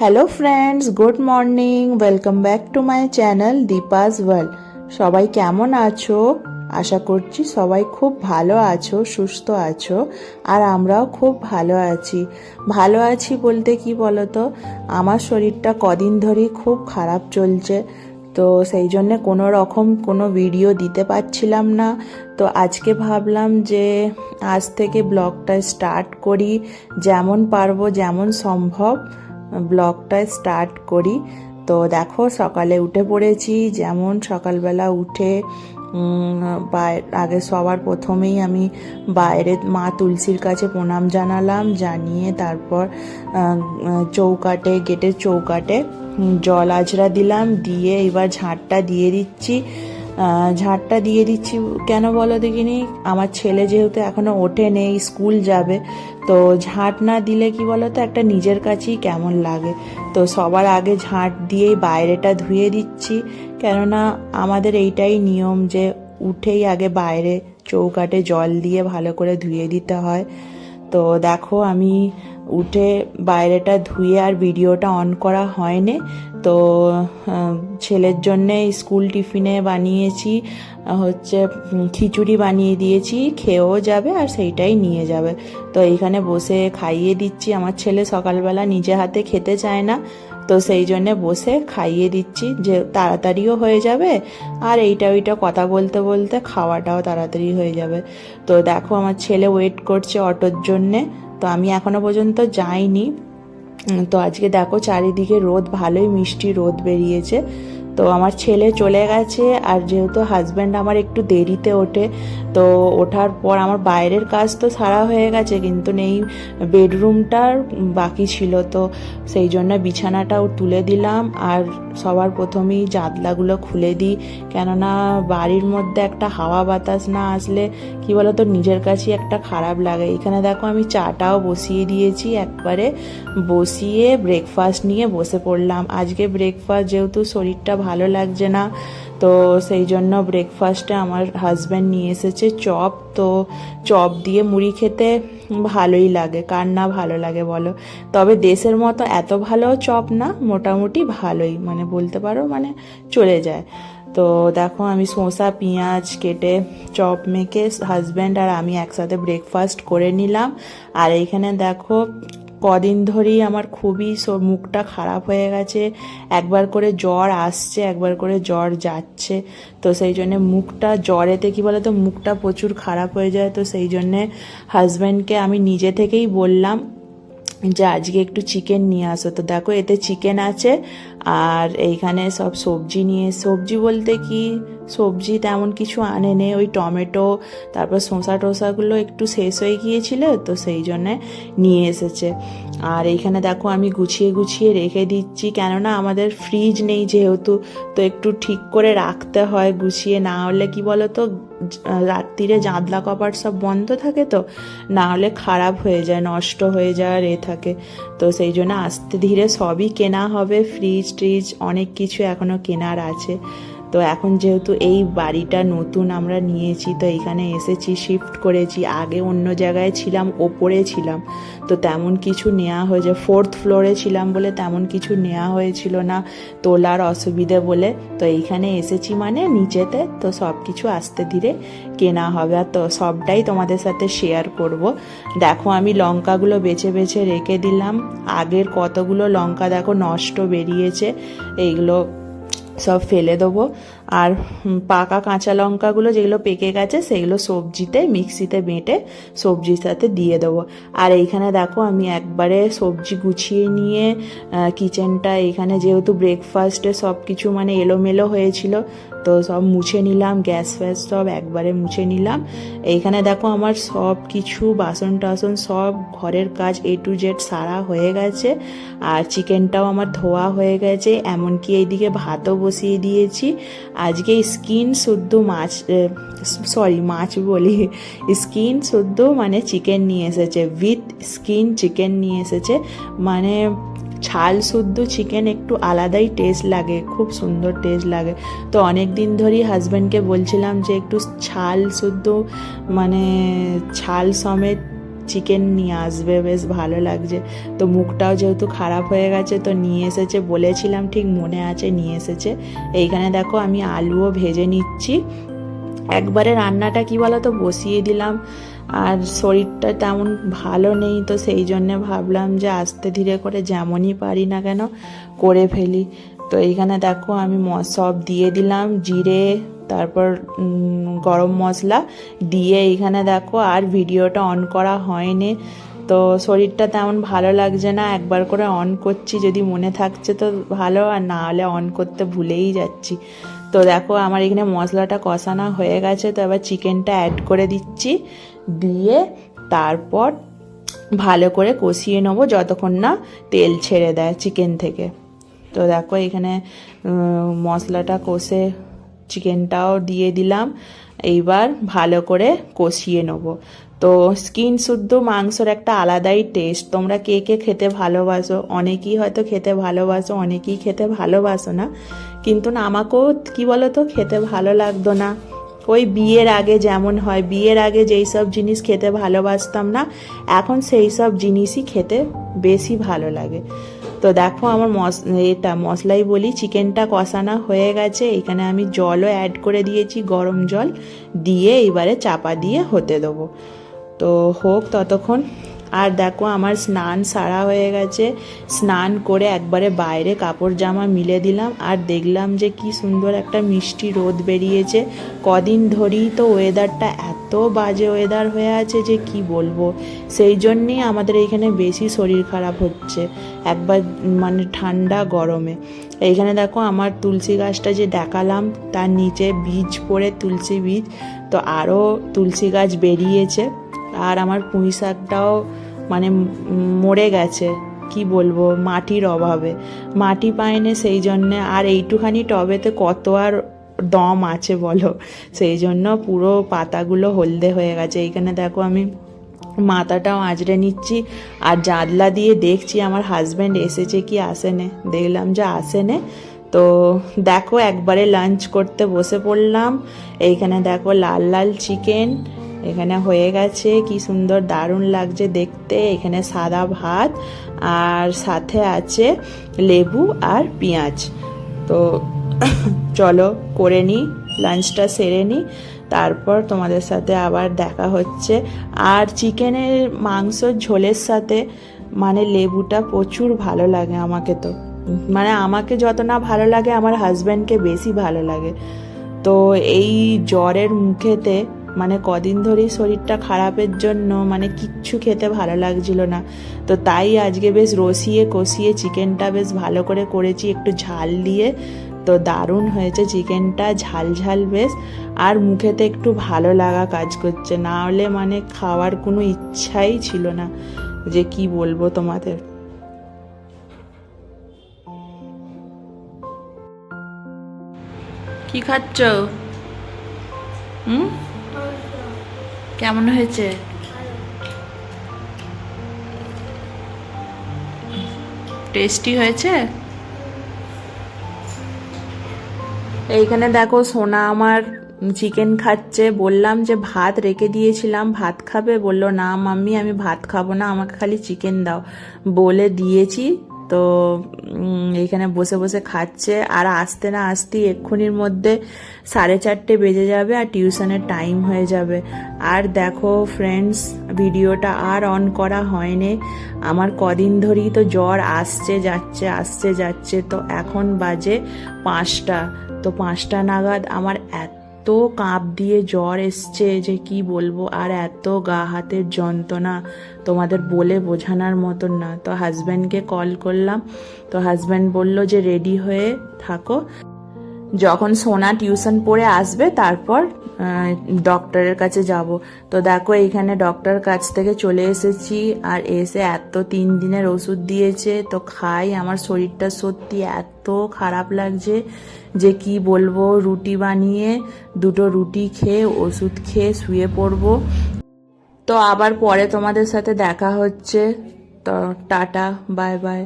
Hello friends, good morning. Welcome back to my channel Deepa's world. সবাই কেমন আছো? আশা করছি সবাই খুব ভালো আছো, সুস্থ আছো। আর আমরাও খুব ভালো আছি। ভালো আছি বলতে কি বলো তো, আমার শরীরটা কদিন ধরেই খুব খারাপ চলছে। তো সেই জন্যে কোনো রকম কোনো ভিডিও দিতে পারছিলাম না। তো আজকে ভাবলাম যে আজ থেকে ব্লগটা স্টার্ট করি, যেমন পারবো যেমন সম্ভব ব্লগটা স্টার্ট করি। তো দেখো সকালে উঠে পড়েছি। যেমন সকালবেলা উঠে আগে সবার প্রথমেই আমি বাইরে মা তুলসীর কাছে প্রণাম জানালাম, জানিয়ে তারপর চৌকাটে, গেটের চৌকাটে জল আজরা দিলাম, দিয়ে এবার ঝাঁটটা দিয়ে দিচ্ছি। ঝাঁটটা দিয়ে দিচ্ছি কেন বলো দেখিনি, আমার ছেলে যেহেতু এখনো ওঠে নেই, স্কুল যাবে। তো ঝাঁট না দিলে কি বলো তো, একটা নিজের কাছেই কেমন লাগে। তো সবার আগে ঝাঁট দিয়েই বাইরেটা ধুয়ে দিচ্ছি, কেননা আমাদের এইটাই নিয়ম যে উঠেই আগে বাইরে চৌকাটে জল দিয়ে ভালো করে ধুয়ে দিতে হয়। তো দেখো আমি উঠে বাইরেটা ধুয়ে আর ভিডিওটা অন করা হয়নি। তো ছেলের জন্যে স্কুল টিফিনে বানিয়েছি হচ্ছে খিচুড়ি বানিয়ে দিয়েছি, খেয়েও যাবে আর সেইটাই নিয়ে যাবে। তো এইখানে বসে খাইয়ে দিচ্ছি। আমার ছেলে সকালবেলা নিজে হাতে খেতে চায় না, তো সেই জন্যে বসে খাইয়ে দিচ্ছি, যে তাড়াতাড়িও হয়ে যাবে আর এইটা ওইটা কথা বলতে বলতে খাওয়াটাও তাড়াতাড়ি হয়ে যাবে। তো দেখো আমার ছেলে ওয়েট করছে অটোর জন্যে। তো আমি এখনো পর্যন্ত যাইনি। তো আজকে দেখো চারিদিকে রোদ, ভালোই মিষ্টি রোদ বেরিয়েছে। তো আমার ছেলে চলে গেছে, আর যেহেতু হাজব্যান্ড আমার একটু দেরিতে ওঠে, তো ওঠার পর আমার বাইরের কাজ তো সারা হয়ে গেছে, কিন্তু নেই বেডরুমটার বাকি ছিল। তো সেই জন্য বিছানাটাও তুলে দিলাম, আর সবার প্রথমেই জানলাগুলো খুলে দিই, কেননা বাড়ির মধ্যে একটা হাওয়া বাতাস না আসলে কি বলো তো নিজের কাছেই একটা খারাপ লাগে। এখানে দেখো আমি চাটাও বসিয়ে দিয়েছি, একবারে বসিয়ে ব্রেকফাস্ট নিয়ে বসে পড়লাম। আজকে ব্রেকফাস্ট যেহেতু শরীরটা ভালো লাগছে না, তো সেই জন্য ব্রেকফাস্টে আমার হাজব্যান্ড নিয়ে এসেছে চপ। তো চপ দিয়ে মুড়ি খেতে ভালোই লাগে, কার না ভালো লাগে বলো। তবে দেশের মতো এত ভালো চপ না, মোটামুটি ভালোই, মানে বলতে পারো মানে চলে যায়। তো দেখো আমি শসা পেঁয়াজ কেটে চপ মেখে হাজব্যান্ড আর আমি একসাথে ব্রেকফাস্ট করে নিলাম। আর এইখানে দেখো কদিন ধরেই আমার খুবই মুখটা খারাপ হয়ে গেছে, একবার করে জ্বর আসছে, একবার করে জ্বর যাচ্ছে। তো সেই জন্যে মুখটা জ্বরেতে কি বলে তো মুখটা প্রচুর খারাপ হয়ে যায়। তো সেই জন্যে হাজব্যান্ডকে আমি নিজে থেকেই বললাম যে আজকে একটু চিকেন নিয়ে আসো। তো দেখো এতে চিকেন আছে, আর এইখানে সব সবজি বলতে কি সবজি তেমন কিছু আনে নেই, ওই টমেটো তারপর শসা টসাগুলো একটু শেষ হয়ে গিয়েছিল, তো সেই জন্যে নিয়ে এসেছে। আর এইখানে দেখো আমি গুছিয়ে গুছিয়ে রেখে দিচ্ছি, কেননা আমাদের ফ্রিজ নেই যেহেতু, তো একটু ঠিক করে রাখতে হয় গুছিয়ে, না হলে কি বলো তো রাত্রিরে জানলা কপাট সব বন্ধ থাকে, তো না হলে খারাপ হয়ে যায়, নষ্ট হয়ে যাওয়ার থাকে। তো সেই জন্য আস্তে ধীরে সবই কেনা হবে, ফ্রিজ ট্রিজ অনেক কিছু এখনও কেনার আছে। তো এখন যেহেতু এই বাড়িটা নতুন আমরা নিয়েছি, তো এইখানে এসেছি, শিফট করেছি। আগে অন্য জায়গায় ছিলাম, ওপরে ছিলাম, তো তেমন কিছু নেওয়া হয়েছে, 4th ফ্লোরে ছিলাম বলে তেমন কিছু নেওয়া হয়েছিল না, তোলার অসুবিধে বলে। তো এইখানে এসেছি মানে নিচেতে, তো সব কিছু আস্তে ধীরে কেনা হবে, আর তো সবটাই তোমাদের সাথে শেয়ার করব। দেখো আমি লঙ্কাগুলো বেছে বেছে রেখে দিলাম, আগের কতগুলো লঙ্কা দেখো নষ্ট বেরিয়েছে, এইগুলো সব ফেলে দেবো। আর পাকা কাঁচা লঙ্কাগুলো যেগুলো পেকে গেছে সেগুলো সবজিতে মিক্সিতে বেটে সবজির সাথে দিয়ে দেবো। আর এইখানে দেখো আমি একবারে সবজি গুছিয়ে নিয়ে কিচেনটা, এইখানে যেহেতু ব্রেকফাস্টে সব কিছু মানে এলোমেলো হয়েছিল, তো সব মুছে নিলাম, গ্যাস ফ্যাস সব একবারে মুছে নিলাম। এইখানে দেখো আমার সব কিছু বাসন টাসন সব ঘরের কাজ A to Z সারা হয়ে গেছে, আর চিকেনটাও আমার ধোয়া হয়ে গেছে, এমনকি এইদিকে ভাতও বসিয়ে দিয়েছি। আজকে স্কিন শুদ্ধ মাছ বলি, স্কিন শুদ্ধ মানে চিকেন নিয়ে এসেছে, উইথ স্কিন চিকেন নিয়ে এসেছে, মানে ছাল শুদ্ধ চিকেন একটু আলাদাই টেস্ট লাগে, খুব সুন্দর টেস্ট লাগে। তো অনেক দিন ধরেই হাজব্যান্ডকে বলছিলাম যে একটু ছাল শুদ্ধ মানে ছাল সমেত চিকেন নিয়ে আসবে, বেশ ভালো লাগছে। তো মুখটাও যেহেতু খারাপ হয়ে গেছে তো নিয়ে এসেছে, বলেছিলাম ঠিক মনে আছে নিয়ে এসেছে। এইখানে দেখো আমি আলুও ভেজে নিচ্ছি। একবারে রান্নাটা কি বলো তো বসিয়ে দিলাম, আর শরীরটা তেমন ভালো নেই, তো সেই জন্যে ভাবলাম যে আস্তে ধীরে করে যেমনই পারি না কেন করে ফেলি। তো এইখানে দেখো আমি সব দিয়ে দিলাম, জিরে, তারপর গরম মশলা দিয়ে এইখানে দেখো আর ভিডিওটা অন করা হয়নি। তো শরীরটা তেমন ভালো লাগছে না, একবার করে অন করছি, যদি মনে থাকছে তো ভালো, আর না হলে অন করতে ভুলেই যাচ্ছি। তো দেখো আমার এখানে মশলাটা কষানো হয়ে গেছে, তো এবার চিকেনটা অ্যাড করে দিচ্ছি, দিয়ে তারপর ভালো করে কষিয়ে নেবো যতক্ষণ না তেল ছেড়ে দেয় চিকেন থেকে। তো দেখো এখানে মশলাটা কষে চিকেনটাও দিয়ে দিলাম, এইবার ভালো করে কষিয়ে নেবো। তো স্কিন শুদ্ধ মাংসর একটা আলাদাই টেস্ট। তোমরা কে কে খেতে ভালোবাসো, অনেকেই হয়তো খেতে ভালোবাসো, অনেকেই খেতে ভালোবাসো না, কিন্তু না আমাকেও কি বলো তো খেতে ভালো লাগতো না। ওই বিয়ের আগে যেমন হয়, বিয়ের আগে যেই সব জিনিস খেতে ভালোবাসতাম না, এখন সেই সব জিনিসই খেতে বেশি ভালো লাগে। তো দেখো আমার মশলাই বলি চিকেনটা কষানো হয়ে গেছে, এখানে আমি জলও অ্যাড করে দিয়েছি, গরম জল দিয়ে এবারে চাপা দিয়ে হতে দেবো। তো হোক ততক্ষণ। আর দেখো আমার স্নান সারা হয়ে গেছে, স্নান করে একবারে বাইরে কাপড় জামা মিলে দিলাম, আর দেখলাম যে কি সুন্দর একটা মিষ্টি রোদ বেরিয়েছে। কদিন ধরেই তো ওয়েদারটা এত বাজে ওয়েদার হয়ে আছে যে কি বলবো, সেই জন্যেই আমাদের এইখানে বেশি শরীর খারাপ হচ্ছে, একবার মানে ঠান্ডা গরমে। এইখানে দেখো আমার তুলসী গাছটা যে দেখালাম তার নিচে বীজ পড়ে, তুলসী বীজ, তো আরও তুলসী গাছ বেরিয়েছে। আর আমার পুঁই শাকটাও মানে মরে গেছে, কি বলবো, মাটির অভাবে মাটি পায়নি, সেই জন্যে। আর এইটুখানি টবেতে কত আর দম আছে বলো, সেই জন্য পুরো পাতাগুলো হলদে হয়ে গেছে। এইখানে দেখো আমি মাথাটাও আঁচড়ে নিচ্ছি, আর জানলা দিয়ে দেখছি আমার হাজব্যান্ড এসেছে কি আসেনে, দেখলাম যে আসেনে। তো দেখো একবারে লাঞ্চ করতে বসে পড়লাম। এইখানে দেখো লাল লাল চিকেন এখানে হয়ে গেছে, কি সুন্দর দারুণ লাগছে দেখতে। এখানে সাদা ভাত আর সাথে আছে লেবু আর পেঁয়াজ। তো চলো করে নিই, লাঞ্চটা সেরে নিই, তারপর তোমাদের সাথে আবার দেখা হচ্ছে। আর চিকেনের মাংসর ঝোলের সাথে মানে লেবুটা প্রচুর ভালো লাগে আমাকে, তো মানে আমাকে যত না ভালো লাগে আমার হাজব্যান্ডকে বেশি ভালো লাগে। তো এই জ্বরের মুখেতে মানে কদিন ধরেই শরীরটা খারাপের জন্য মানে কিচ্ছু খেতে ভালো লাগছিল না, তো তাই আজকে বেশ রসিয়ে কষিয়ে চিকেনটা বেশ ভালো করে করেছি একটু ঝাল দিয়ে। তো দারুণ হয়েছে চিকেনটা, ঝাল ঝাল বেশ, আর মুখেতে একটু ভালো লাগা কাজ করছে, না হলে মানে খাওয়ার কোনো ইচ্ছাই ছিল না, যে কি বলবো তোমাদের। কি খাচ্ছ? কেমন হয়েছে? টেস্টি হয়েছে। এইখানে দেখো সোনা আমার চিকেন খাচ্ছে, বললাম যে ভাত রেখে দিয়েছিলাম ভাত খাবে, বললো না মাম্মি আমি ভাত খাবো না, আমাকে খালি চিকেন দাও, বলে দিয়েছি। তো এইখানে বসে বসে খাচ্ছে, আর আসতে না আসতেই এক্ষুনির মধ্যে 4:30 বেজে যাবে আর টিউশনের টাইম হয়ে যাবে। আর দেখো ফ্রেন্ডস ভিডিওটা আর অন করা হয়নি, আমার কদিন ধরেই তো জ্বর আসছে যাচ্ছে আসছে যাচ্ছে। তো এখন বাজে 5টা, তো 5টা নাগাদ আমার এত কাঁপ দিয়ে জ্বর এসছে যে কি বলবো, আর এত গা হাতের যন্ত্রণা তোমাদের বলে বোঝানোর মতন না। তো হাজব্যান্ডকে কল করলাম, তো হাজব্যান্ড বলল যে রেডি হয়ে থাকো, যখন সোনা টিউশন পড়ে আসবে তারপর ডক্টরের কাছে যাব। তো দেখো এইখানে ডক্টর কাছ থেকে চলে এসেছি, আর এসে এত 3 দিনের ওষুধ দিয়েছে, তো খাই। আমার শরীরটা সত্যি এত খারাপ লাগছে যে কি বলবো, রুটি বানিয়ে 2টো রুটি খেয়ে ওষুধ খেয়ে শুয়ে পড়বো। তো আবার পরে তোমাদের সাথে দেখা হচ্ছে, তো টাটা বাই বাই।